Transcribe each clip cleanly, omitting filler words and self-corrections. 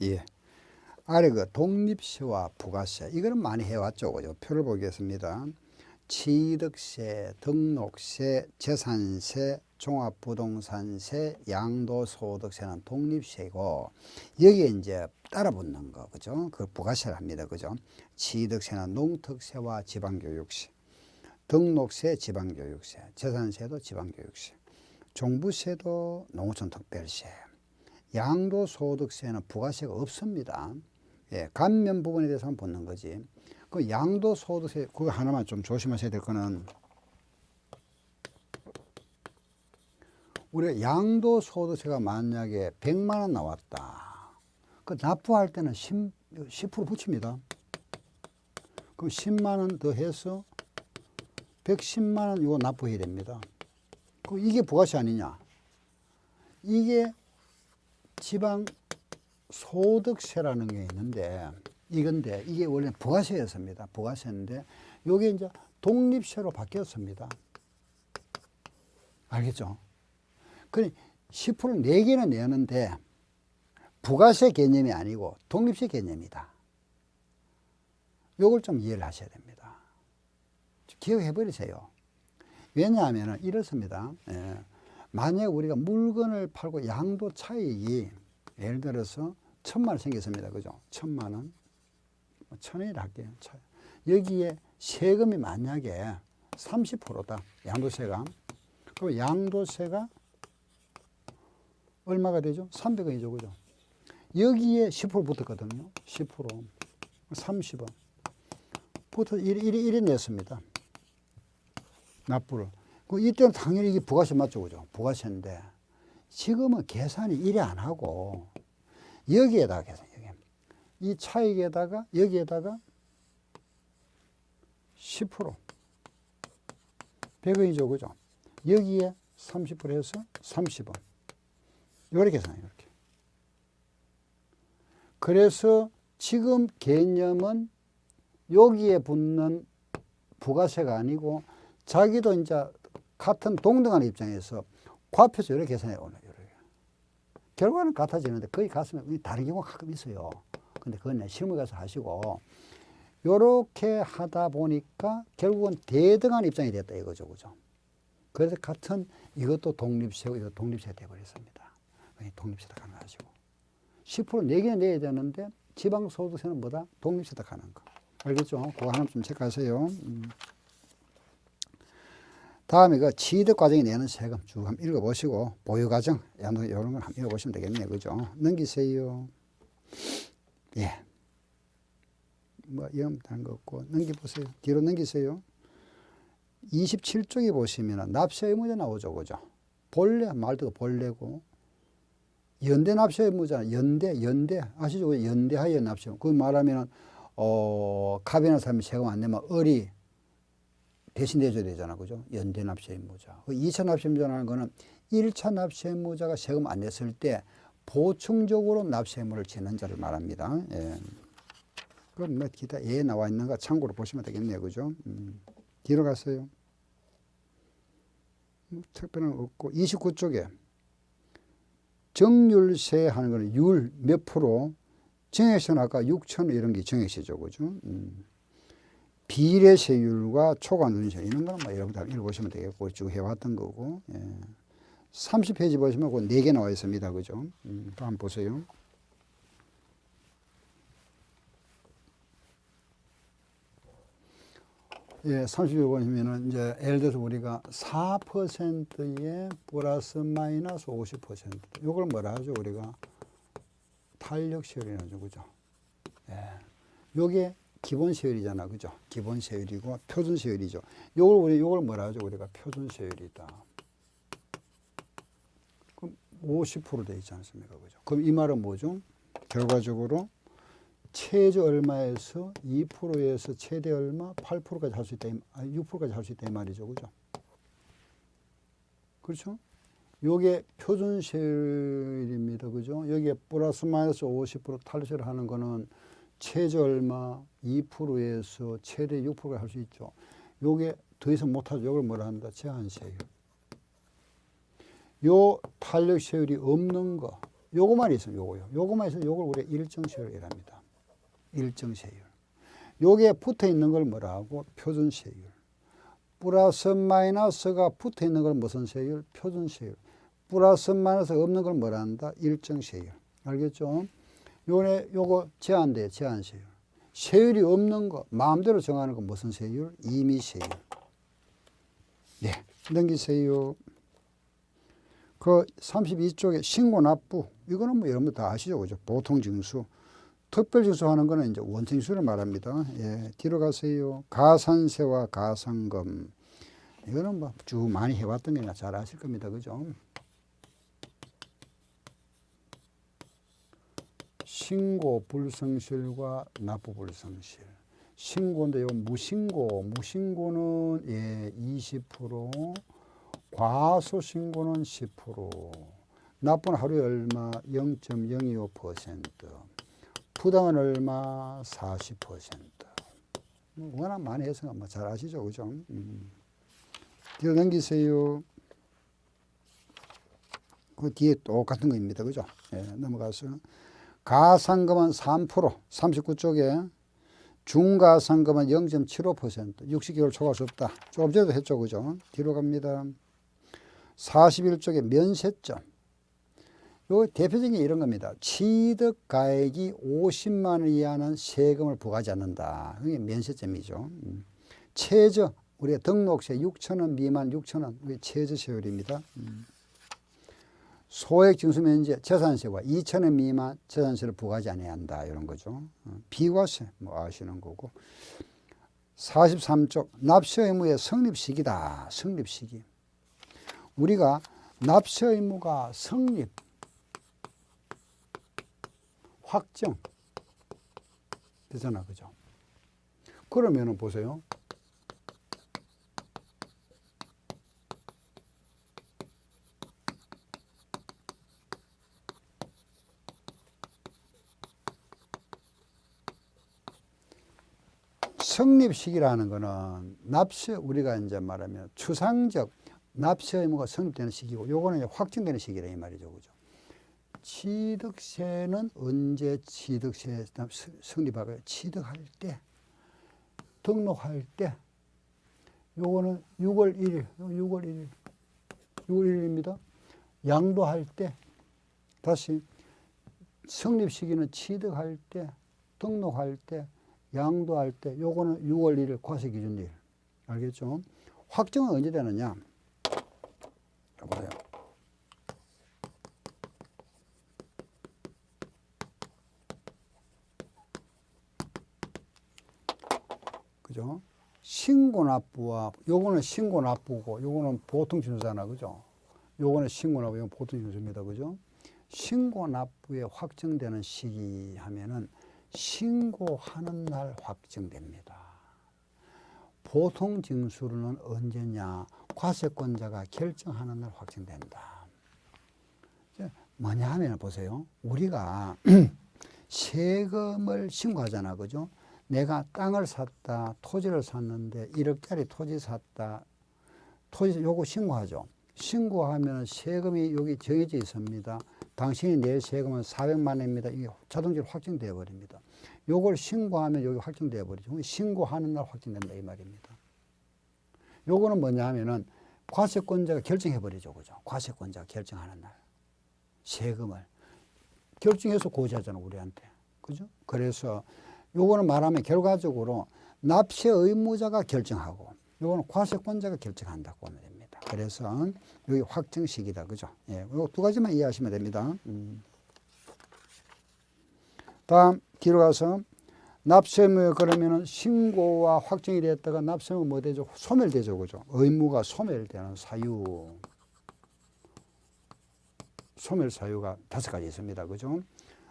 예. 아래 그 독립세와 부가세 이거는 많이 해왔죠. 그죠? 표를 보겠습니다. 취득세, 등록세, 재산세, 종합부동산세, 양도소득세는 독립세고 여기에 이제 따라붙는 거 그죠? 그 부가세를 합니다. 그죠? 취득세는 농특세와 지방교육세, 등록세, 지방교육세, 재산세도 지방교육세, 종부세도 농어촌특별세, 양도소득세는 부가세가 없습니다. 예, 감면 부분에 대해서만 붙는 거지. 그 양도소득세 그거 하나만 좀 조심하셔야 될 거는 우리가 양도소득세가 만약에 100만 원 나왔다. 그 납부할 때는 10% 붙입니다. 그럼 10만 원 더 해서 110만 원 이거 납부해야 됩니다. 그럼 이게 부가세 아니냐? 이게 지방 소득세라는 게 있는데 이게 원래 부가세였습니다. 부가세인데 요게 이제 독립세로 바뀌었습니다. 알겠죠? 그래 10% 4개는 내는데 부가세 개념이 아니고 독립세 개념이다. 요걸 좀 이해를 하셔야 됩니다. 기억해 버리세요. 왜냐하면 이렇습니다. 예. 만약 우리가 물건을 팔고 양도 차익이 예를 들어서 1,000만 원 생겼습니다. 그죠? 1,000만 원. 1,000원이라 할게요. 여기에 세금이 만약에 30%다. 양도세가. 그럼 양도세가 얼마가 되죠? 300원이죠. 그죠? 여기에 10% 붙었거든요. 10%. 30원. 붙어서 1이 냈습니다. 납부를. 이때는 당연히 이게 부가세 맞죠. 그죠? 부가세인데 지금은 계산이 이래 안 하고 여기에다가 계산. 이 차익에다가 여기에다가 10% 100원이죠. 그죠? 여기에 30% 해서 30원. 이렇게 계산해요. 이렇게. 그래서 지금 개념은 여기에 붙는 부가세가 아니고 자기도 이제 같은 동등한 입장에서 과표서 이렇게 계산해 오는 거예요. 결과는 같아지는데 거의 같으면 다른 경우가 가끔 있어요. 근데 그건 실무에 가서 하시고 요렇게 하다 보니까 결국은 대등한 입장이 됐다 이거죠. 그죠? 그래서 같은 이것도 독립세고 이것도 독립세가 돼버렸습니다. 독립세다 가능하시고 10% 4개 내야 되는데 지방소득세는 뭐다? 독립세다 가는 거. 알겠죠? 그거 하나 좀 체크하세요. 다음에 그 취득과정이 내는 세금 쭉 한번 읽어보시고 보유과정 이런 걸 한번 읽어보시면 되겠네요. 그죠? 넘기세요. 예. 뭐 영업한 거 없고 넘겨보세요. 뒤로 넘기세요. 27쪽에 보시면 납세 의무자 나오죠. 그죠? 본래 말도 본래고 연대 납세 의무자 연대 아시죠? 연대하여 납세. 그 말하면 갑이나 사람이 세금 안 내면 을이 대신해줘야 되잖아. 그죠? 연대 납세 의무자. 2차 납세 의무자라는 거는 1차 납세 의무자가 세금 안 냈을 때 보충적으로 납세 의무를 지는 자를 말합니다. 예. 그럼 뭐 기타 예 나와 있는가 참고로 보시면 되겠네요. 그죠? 뒤로 갔어요. 특별한 거 없고 29쪽에 정률세 하는 거는 율 몇 프로 정액세는 아까 6,000원 이런 게 정액세죠. 그죠? 비례세율과 초과누진세 이런 거는 뭐 여러분들 읽어보시면 되겠고 쭉 해왔던 거고 예. 30페이지 보시면 그 4개 나와 있습니다. 그죠? 또 한번 보세요. 예, 30여 보시면은 이제 예를 들어서 우리가 4%에 플러스 마이너스 50%. 요걸 뭐라 하죠? 우리가 탄력세율이라고 하죠. 그죠? 예. 요게 기본세율이잖아. 그죠? 기본세율이고 표준세율이죠. 요걸 뭐라 하죠? 우리가 표준세율이다. 그럼 50% 돼 있지 않습니까? 그죠? 그럼 이 말은 뭐죠? 결과적으로 최저 얼마에서 2%에서 최대 얼마 8%까지 할 수 있다. 6%까지 할 수 있다 이 말이죠. 그죠? 그렇죠? 요게 표준세율입니다. 그죠? 여기에 플러스 마이너스 50% 탈세를 하는 거는 최저 얼마 2%에서 최대 6%까지 할 수 있죠. 요게 더 이상 못하죠. 요걸 뭐라 한다? 제한세율. 요 탄력세율이 없는 거 요거만 있으면 요거요. 요거만 있으면 요걸 우리가 일정세율이라 합니다. 일정세율. 요게 붙어 있는 걸 뭐라 하고? 표준세율. 플러스 마이너스가 붙어 있는 걸 무슨 세율? 표준세율. 플러스 마이너스가 없는 걸 뭐라 한다? 일정세율. 알겠죠? 요거 제한돼요. 제한세율. 세율이 없는 거 마음대로 정하는 거 무슨 세율? 임의세율. 네, 넘기세요. 그 32쪽에 신고 납부 이거는 뭐 여러분 다 아시죠, 그죠? 보통 징수, 특별 징수 하는 거는 이제 원칙수를 말합니다. 예, 뒤로 가세요. 가산세와 가산금 이거는 뭐 쭉 많이 해왔던 게나 잘 아실 겁니다, 그죠? 신고 불성실과 납부 불성실. 신고인데 요 무신고는 예 20%, 과소신고는 10%, 납부는 하루에 얼마? 0.025%, 부당은 얼마? 40%. 워낙 많이 해서 뭐 잘 아시죠, 그죠? 뒤로 넘기세요. 그 뒤에 똑같은 거입니다, 그죠? 예, 넘어가서 가산금은 3%, 39쪽에 중가산금은 0.75%, 60개월 초과할 수 없다. 조금 전에도 했죠, 그죠? 뒤로 갑니다. 41쪽에 면세점. 요 대표적인 게 이런 겁니다. 취득가액이 50만 원 이하는 세금을 부과하지 않는다. 그게 면세점이죠. 최저, 우리가 등록세 6천 원 미만 6천 원, 그게 최저 세율입니다. 소액 징수 면제 재산세와 2천 원 미만 재산세를 부과하지 않아야 한다. 이런 거죠. 비과세 뭐 아시는 거고. 43쪽 납세 의무의 성립 시기다. 성립 시기. 우리가 납세 의무가 성립, 확정 되잖아, 그죠? 그러면은 보세요. 성립 시기라는 거는 납세, 우리가 이제 말하면 추상적 납세 의무가 성립되는 시기고, 요거는 이제 확정되는 시기라 이 말이죠, 그죠? 취득세는 언제 취득세 성립하고요? 취득할 때, 등록할 때, 요거는 6월 1일, 6월 1일, 6월 1일입니다. 양도할 때, 다시 성립 시기는 취득할 때, 등록할 때, 양도할 때, 요거는 6월 1일 과세기준일. 알겠죠? 확정은 언제 되느냐? 보세요. 그죠? 신고 납부와, 요거는 신고 납부고, 요거는 보통 징수잖아, 그죠? 요거는 신고 납부, 요거는 보통 징수입니다, 그죠? 신고 납부에 확정되는 시기 하면은 신고하는 날 확정됩니다. 보통 징수는 언제냐? 과세권자가 결정하는 날 확정된다. 뭐냐 하면 보세요. 우리가 세금을 신고하잖아, 그죠? 내가 땅을 샀다, 토지를 샀는데 1억짜리 토지 샀다, 토지 요거 신고하죠. 신고하면 세금이 여기 정해져 있습니다. 당신이 낼 세금은 400만 원입니다. 이게 자동적으로 확정되어 버립니다. 요걸 신고하면 여기 확정되어 버리죠. 신고하는 날 확정된다 이 말입니다. 요거는 뭐냐 하면은 과세권자가 결정해 버리죠, 그죠? 과세권자가 결정하는 날 세금을 결정해서 고지하잖아, 우리한테, 그죠? 그래서 요거는 말하면 결과적으로 납세 의무자가 결정하고, 요거는 과세권자가 결정한다고 보면 됩니다. 그래서 여기 확정 시기다, 그죠? 예, 요 두 가지만 이해하시면 됩니다. 다음 뒤로 가서 납세 의무, 그러면은 신고와 확정이 됐다가 납세 의무 뭐 되죠? 소멸되죠, 그죠? 의무가 소멸되는 사유. 소멸 사유가 5가지 있습니다, 그죠?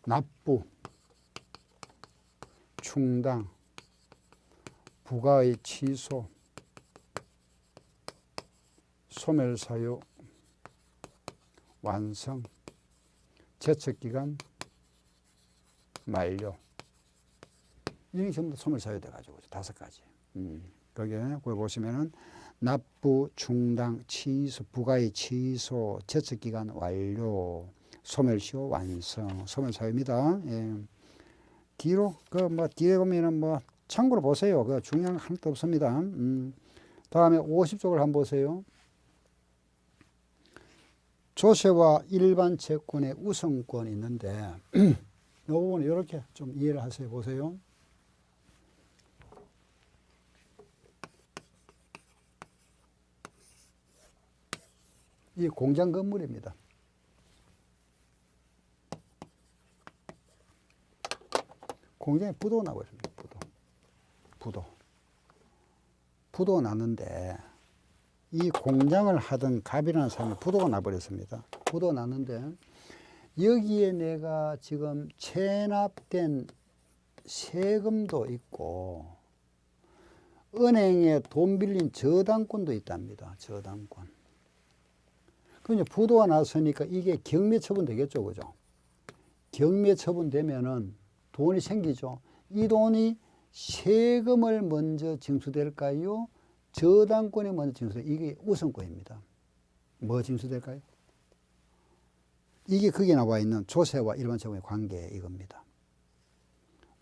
납부, 충당, 부가의 취소, 소멸사유, 완성, 제척기간, 만료. 이게 전부 소멸사유 돼가지고 5가지. 거기에 보시면은 납부, 충당, 취소, 부가의 취소, 제척기간 완료, 소멸시효 완성. 소멸사유입니다. 예. 뒤로 뒤에 보면은 참고로 보세요. 중요한 거 하나도 없습니다. 다음에 50쪽을 한번 보세요. 조세와 일반 채권의 우선권이 있는데 이 부분을 이렇게 좀 이해를 하세요. 보세요. 이 공장 건물입니다. 공장에 부도가 나고 있습니다. 부도가 났는데 이 공장을 하던 갑이라는 사람이 부도가 나버렸습니다. 부도가 났는데 여기에 내가 지금 체납된 세금도 있고 은행에 돈 빌린 저당권도 있답니다. 저당권. 그럼 이제 부도가 났으니까 이게 경매 처분 되겠죠. 그죠? 경매 처분 되면은 돈이 생기죠. 이 돈이 세금을 먼저 징수될까요? 저당권이 먼저 징수될까요? 이게 우선권입니다. 뭐 징수될까요? 이게 거기에 나와 있는 조세와 일반 채권의 관계 이겁니다.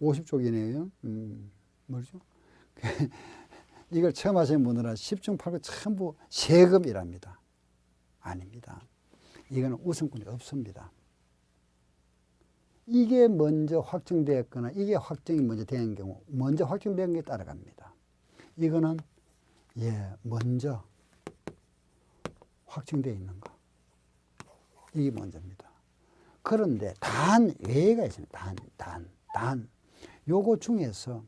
50쪽이네요. 뭐죠? 이걸 처음 하시는 분들은 10중 8구 전부 세금이랍니다. 아닙니다. 이거는 우선권이 없습니다. 이게 먼저 확정되었거나 이게 확정이 먼저 된 경우 먼저 확정된 게 따라갑니다. 이거는 먼저 확정되어 있는 거. 이게 먼저입니다. 그런데 단 예외가 있습니다. 단. 요거 중에서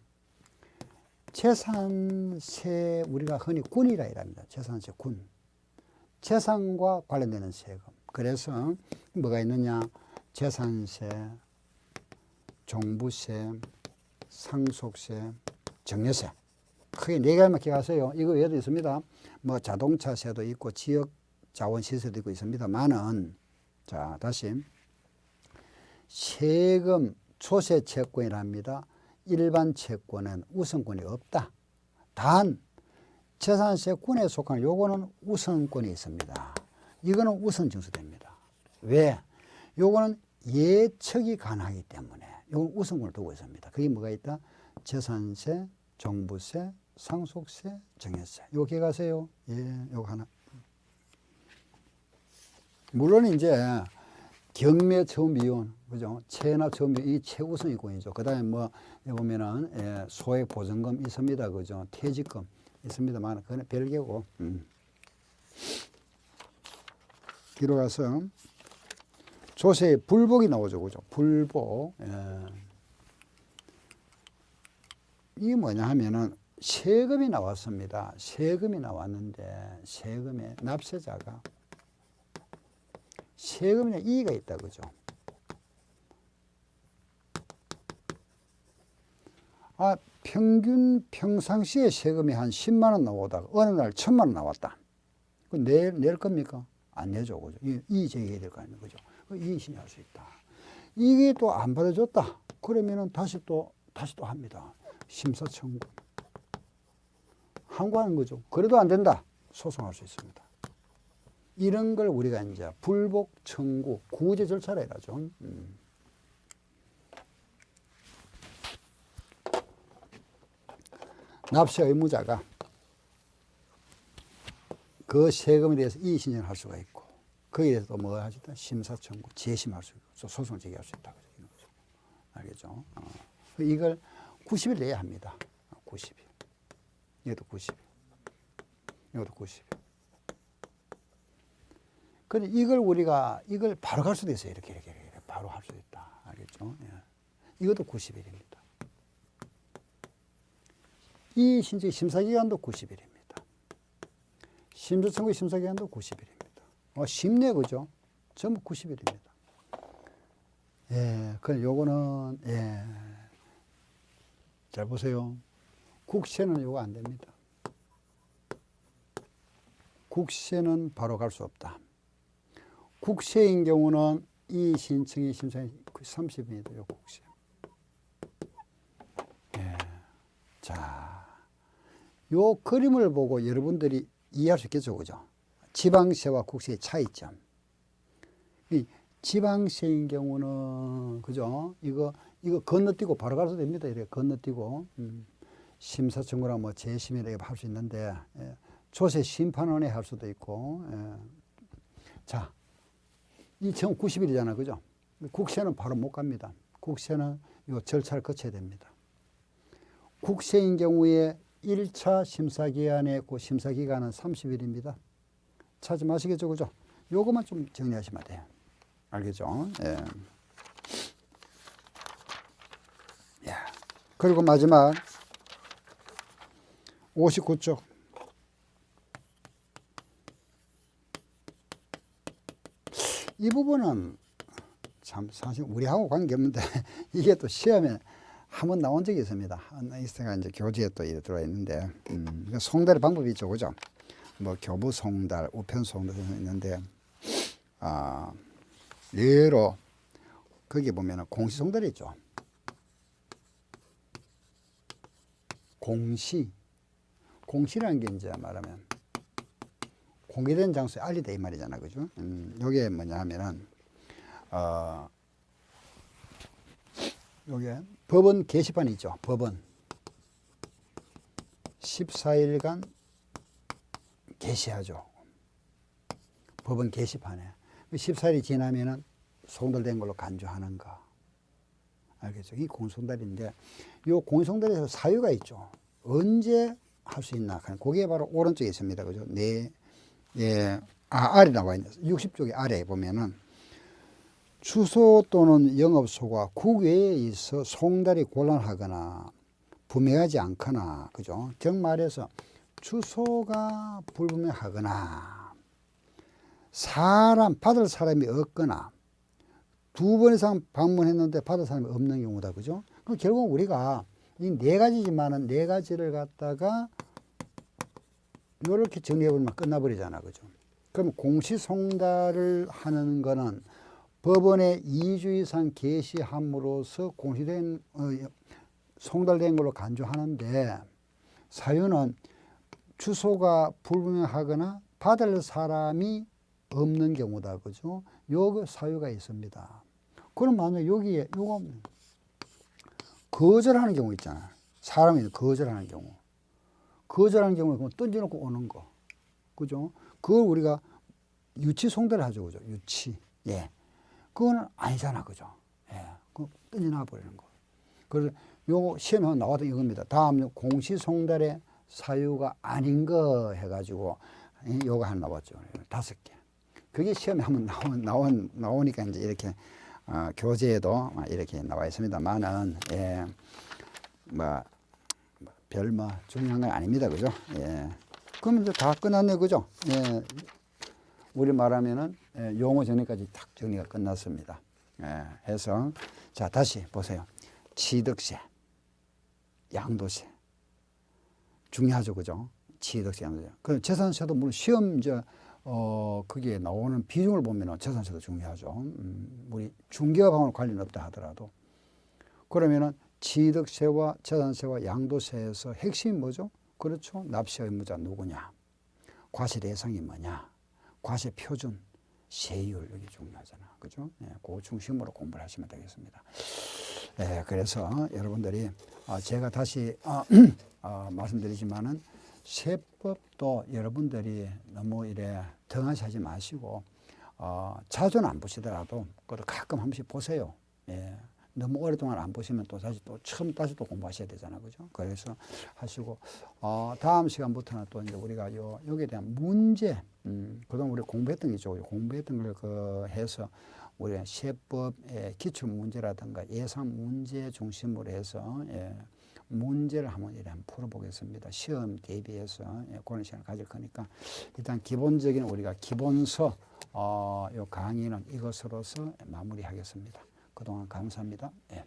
재산세 우리가 흔히 군이라 이랍니다. 재산세 군. 재산과 관련되는 세금. 그래서 뭐가 있느냐? 재산세, 종부세, 상속세, 증여세. 크게 네 가지만 기억하세요. 이거 외에도 있습니다. 자동차세도 있고 지역자원시세도 있고 있습니다만은 자 다시 세금 조세 채권이랍니다. 일반 채권은 우선권이 없다. 단 재산세군에 속하는 요거는 우선권이 있습니다. 이거는 우선 징수됩니다. 왜? 요거는 예측이 가능하기 때문에 요건 우선권을 두고 있습니다. 그게 뭐가 있다? 재산세, 종부세, 상속세, 증여세. 요거 기억하세요. 요거 하나. 물론 이제 경매 처분 비용, 그죠? 체납 처분 비용, 이 최우선이권이죠. 그 다음에 보면은, 소액 보증금 있습니다. 그죠? 퇴직금 있습니다만, 그건 별개고. 뒤로 가서, 조세에 불복이 나오죠. 그죠? 불복. 이게 뭐냐 하면은, 세금이 나왔습니다. 세금이 나왔는데, 세금에 납세자가 세금이나 이의가 있다. 그죠? 평상시에 세금이 한 10만 원 나오다가 어느 날 1,000만 원 나왔다. 그 낼 겁니까? 안 내죠. 그죠? 이의 제기해야 될 거 아닙니까? 그죠? 이의 신청할 수 있다. 이게 또 안 받아줬다. 그러면은 다시 또 합니다. 심사 청구. 항고하는 거죠. 그래도 안 된다. 소송할 수 있습니다. 이런 걸 우리가 이제 불복 청구 구제 절차라 해가죠. 납세 의무자가 그 세금에 대해서 이의 신청을 할 수가 있고 거기에 대해서 또 뭐 하시다 심사 청구 재심할 수 있고 소송을 제기할 수 있다. 알겠죠? 이걸 90일 내야 합니다. 90일. 이것도 90일. 이것도 90일. 근데 이걸 바로 갈 수도 있어요. 이렇게 바로 할 수 있다. 알겠죠? 이것도 90일입니다. 이 신청 심사기간도 90일입니다. 심사 청구 심사기간도 90일입니다. 쉽네, 그죠? 전부 90일입니다. 그럼 요거는, 잘 보세요. 국세는 요거 안 됩니다. 국세는 바로 갈 수 없다. 국세인 경우는 이 신청이 심사이 30일입니다. 요 국세. 자, 요 그림을 보고 여러분들이 이해할 수 있겠죠, 그죠? 지방세와 국세의 차이점. 이 지방세인 경우는 그죠? 이거 건너뛰고 바로 가도 됩니다. 이렇게 건너뛰고 심사 청구나 뭐 재심이나 할 수 있는데 조세 심판원에 할 수도 있고. 자, 이 정 90일이잖아, 그죠? 국세는 바로 못 갑니다. 국세는 이 절차를 거쳐야 됩니다. 국세인 경우에 1차 심사기간의 그 심사기간은 30일입니다. 찾지 마시겠죠, 그죠? 요것만 좀 정리하시면 돼요. 알겠죠? 예. 그리고 마지막 59쪽. 이 부분은 참 사실 우리하고 관계없는데 이게 또 시험에 한번 나온 적이 있습니다. 이스가 이제 교재에 또 이래 들어와 있는데, 송달의 방법이 있죠, 그죠? 뭐 교부 송달, 우편 송달 있는데, 예로 거기 보면은 공시 송달이 있죠. 공시라는 게 이제 말하면 공개된 장소에 알리다 이 말이잖아, 그죠? 요게 뭐냐 하면은 요게 법원 게시판이 있죠. 법원 14일간 게시하죠. 법원 게시판에 14일이 지나면은 송달된 걸로 간주하는 거. 알겠죠? 이 공송달인데 요 공송달에서 사유가 있죠. 언제 할 수 있나? 그게 바로 오른쪽에 있습니다. 그죠? 아래 나와 있는 60쪽의 아래에 보면은 주소 또는 영업소가 국외에 있어 송달이 곤란하거나 분명하지 않거나, 그죠? 정말해서 주소가 불분명하거나 받을 사람이 없거나 2번 이상 방문했는데 받을 사람이 없는 경우다, 그죠? 그럼 결국 우리가 이 4가지지만은 4가지를 갖다가 이렇게 정리해버리면 끝나버리잖아, 그죠? 그럼 공시송달을 하는 거는 법원에 2주 이상 게시함으로써 공시된 송달된 걸로 간주하는데, 사유는 주소가 불분명하거나 받을 사람이 없는 경우다, 그죠? 요 사유가 있습니다. 그럼 만약 여기에 요거 거절하는 경우 있잖아. 사람이 거절하는 경우. 거절하는 경우에 그냥 던져놓고 오는 거. 그죠? 그걸 우리가 유치 송달을 하죠, 그죠? 유치. 예. 그거는 아니잖아, 그죠? 예. 그 던져놔 버리는 거. 그래서 요거 시험에 나왔던 이겁니다. 다음 공시송달의 사유가 아닌 거 해가지고 요거 하나 나왔죠. 5개. 그게 시험에 한번 나오니까 이제 이렇게 교재에도 이렇게 나와 있습니다만은, 예, 별 중요한 건 아닙니다, 그죠? 예. 그럼 이제 다 끝났네, 그죠? 예. 우리 말하면은 용어 정리까지 딱 정리가 끝났습니다. 예. 해서 자, 다시 보세요. 취득세, 양도세 중요하죠, 그죠? 취득세, 양도세. 그 재산세도 물론 시험 그게 나오는 비중을 보면은 재산세도 중요하죠. 우리 중개업하고는 관련 없다 하더라도. 그러면은 취득세와 재산세와 양도세에서 핵심이 뭐죠? 그렇죠. 납세 의무자 누구냐? 과세 대상이 뭐냐? 과세 표준, 세율 여기 중요하잖아. 그죠? 네, 그 중심으로 공부를 하시면 되겠습니다. 네, 그래서 여러분들이 제가 다시 말씀드리지만은 세법도 여러분들이 너무 이래 등하시하지 마시고 자주는 안 보시더라도 그래도 가끔 한 번씩 보세요. 예. 너무 오랫동안 안 보시면 또 다시 또 처음 다시 또 공부하셔야 되잖아, 그죠? 그래서 하시고 다음 시간부터는 또 이제 우리가 여기에 대한 문제, 그동안 우리 공부했던 게 있죠. 공부했던 걸 해서 우리 세법의 기출 문제라든가 예상 문제 중심으로 해서 문제를 한번 풀어보겠습니다. 시험 대비해서 그런 시간을 가질 거니까 일단 기본적인 우리가 기본서 요 강의는 이것으로서 마무리하겠습니다. 그동안 감사합니다. 예.